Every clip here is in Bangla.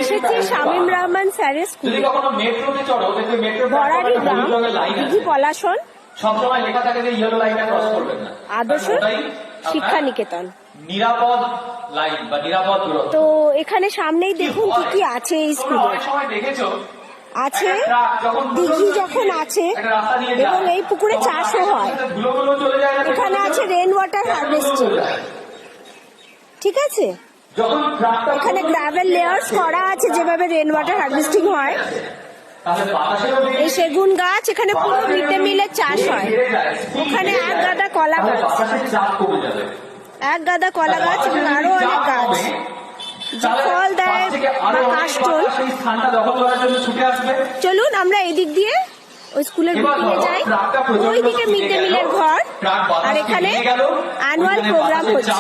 এসেছি শামীম রহমান স্যারের স্কুলে, বড়ারি গ্রাম, দিঘি পলাশন, সবসময় লেখা থাকে যে ইয়েলো লাইনটা ক্রস করবেন না। আদর্শ শিক্ষা নিকেতন, নিরাপদ লাইন বা নিরাপদ দূরত্ব। তো এখানে সামনেই দেখুন কি কি আছে এই স্কুলে। অনেক সময় দেখেছো আছে দিঘি যখন আছে এবং এই পুকুরে চাষও হয়। এখানে আছে রেন ওয়াটার হারভেস্টিং, ঠিক আছে। এখানে গ্রাভেল লেয়ার্স করা আছে যেভাবে রেন ওয়াটার হারভেস্টিং হয়। এই সেগুন গাছ, এখানে পুরো মিড ডে মিলের চাষ হয়। ওখানে এক গাদা কলা গাছ, এক গাদা কলা গাছ এবং আরো অনেক গাছ যে ফল দেয় বা কাশফল। চলুন আমরা এদিক দিয়ে ওই স্কুলের দিকে যাই। ওইদিকে মিড ডে মিলের ঘর, আর এখানে অ্যানুয়াল প্রোগ্রাম হচ্ছে।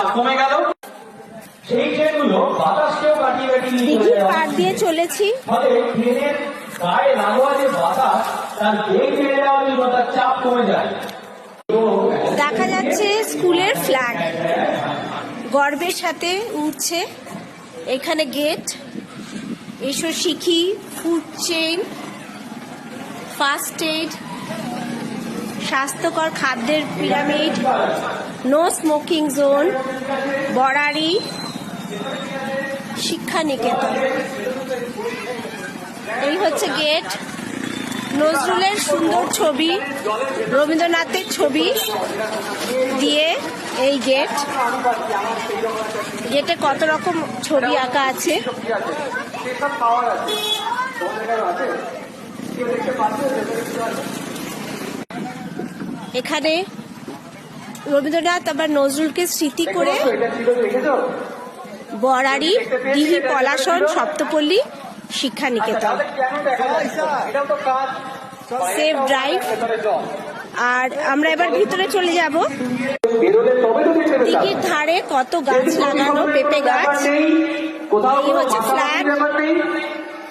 দিঘির পাড় দিয়ে চলেছি। দেখা যাচ্ছে স্কুলের ফ্ল্যাগ গর্বের সাথে উঠছে। এখানে গেট, এসো শিখি, ফুড চেইন, ফার্স্ট এইড, স্বাস্থ্যকর খাদ্যের পিরামিড, নো স্মোকিং জোন, বড়ারি শিক্ষা নিকেতন। এই হচ্ছে গেট, নজরুলের সুন্দর ছবি, রবীন্দ্রনাথের ছবি দিয়ে এই গেট। গেটে কত রকম ছবি আঁকা আছে। এখানে রবীন্দ্রনাথ আবার নজরুলকে স্মৃতি করে বড়ারি দিঘি পলাশন সপ্তপল্লী শিক্ষা নিকেতন সেফ ড্রাইভ। আর আমরা এবার ভিতরে চলে যাব। দিঘির ধারে কত গাছ লাগানো, পেঁপে গাছ। এই হচ্ছে ফ্ল্যাগ,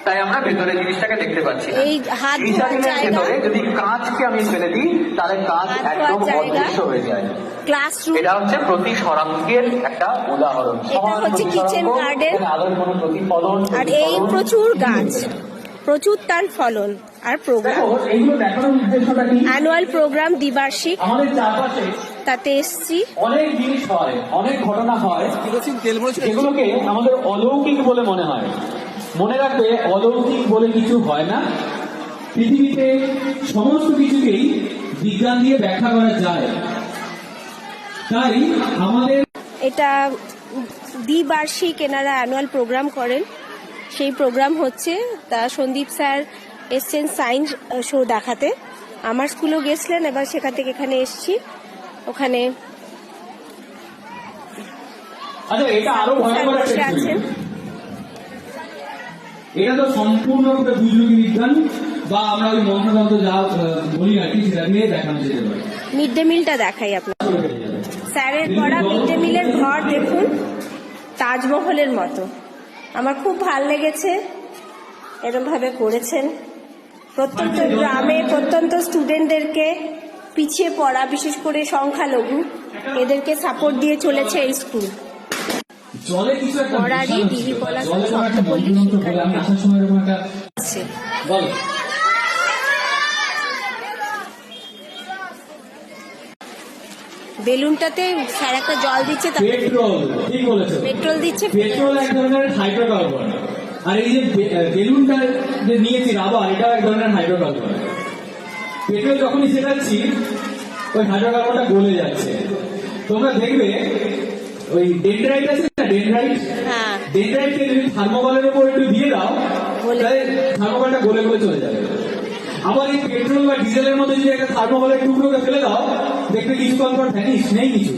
তাই আমরা ভেতরে জিনিসটাকে দেখতে পাচ্ছি। এই হাত ধোয়ার জায়গা, যদি কাঁচকে আমি ফেলে দিই তাহলে কাঁচ একদম অদৃশ্য হয়ে যায়। ক্লাসরুম, এটা হচ্ছে প্রতি সরাঙ্গের একটা উদাহরণ। এটা হচ্ছে কিচেন গার্ডেন। আলোর কোনো প্রতিফলন, আর এই প্রচুর গাছ, প্রচুর তার ফলন। আর প্রোগ্রাম, এইগুলো দেখানোর উদ্দেশ্যটা কি? অ্যানুয়াল প্রোগ্রাম দ্বিবার্ষিক, আমাদের চারপাশে তাতে এসছি। অনেক জিনিস হয়, অনেক ঘটনা হয় যেগুলোকে আমাদের অলৌকিক বলে মনে হয়। মনে রাখবে, অলৌকিক বলে কিছু হয় না। পৃথিবীতে সমস্ত কিছুকেই বিজ্ঞান দিয়ে ব্যাখ্যা করা যায়। তাই আমাদের এটা দ্বিবার্ষিক এনারা অ্যানুয়াল প্রোগ্রাম করেন, সেই প্রোগ্রাম হচ্ছে। তা সন্দীপ স্যার এসছেন সায়েন্স শো দেখাতে। আমার স্কুলেও গেছিলেন, এবার সেখান থেকে এখানে এসছি। ওখানে এটা আরো ভয়ঙ্কর একটা আছেন। এটা তো সম্পূর্ণরূপে বুজরুকি বিজ্ঞান বা আমরা ওই মন্ত্রতন্ত্র যা বলি আর কি, সেটা নিয়ে দেখানো যেতে পারে। মিড ডে মিলটা দেখাই আপনার। স্যারের পড়া মিড ডে মিলের ঘর দেখুন, তাজমহলের মতো। আমার খুব ভাল লেগেছে এরকম ভাবে করেছেন। প্রত্যন্ত গ্রামে প্রত্যন্ত স্টুডেন্টদেরকে, পিছিয়ে পড়া বিশেষ করে সংখ্যালঘু, এদেরকে সাপোর্ট দিয়ে চলেছে এই স্কুল। বড়ারি দিঘি পলাশন সপ্তপল্লী শিক্ষা নিকেতন। বেলুনটাতে স্যার একটা জল দিচ্ছে, পেট্রোল দিচ্ছে। পেট্রোল এক ধরনের হাইড্রোকার্বন, আর এই যে বেলুনটা যে নিয়েছি রাবার, এটাও এক ধরনের হাইড্রোকার্বন। পেট্রোল যখনই ছেটাচ্ছি ওই হাইড্রোকার্বনটা গলে যাচ্ছে। তোমরা দেখবে ওই ডেনড্রাইট আছে না, ডেনড্রাইটকে যদি থার্মোকলের উপর একটু দিয়ে দাও তাহলে থার্মোকলটা গলে গলে চলে যাবে। আবার এই পেট্রোল বা ডিজেলের মধ্যে যদি একটা থার্মোকলের টুকরোকে ফেলে দাও, দেখবে কিছুক্ষণ পর ভ্যানিশ, নেই কিছু।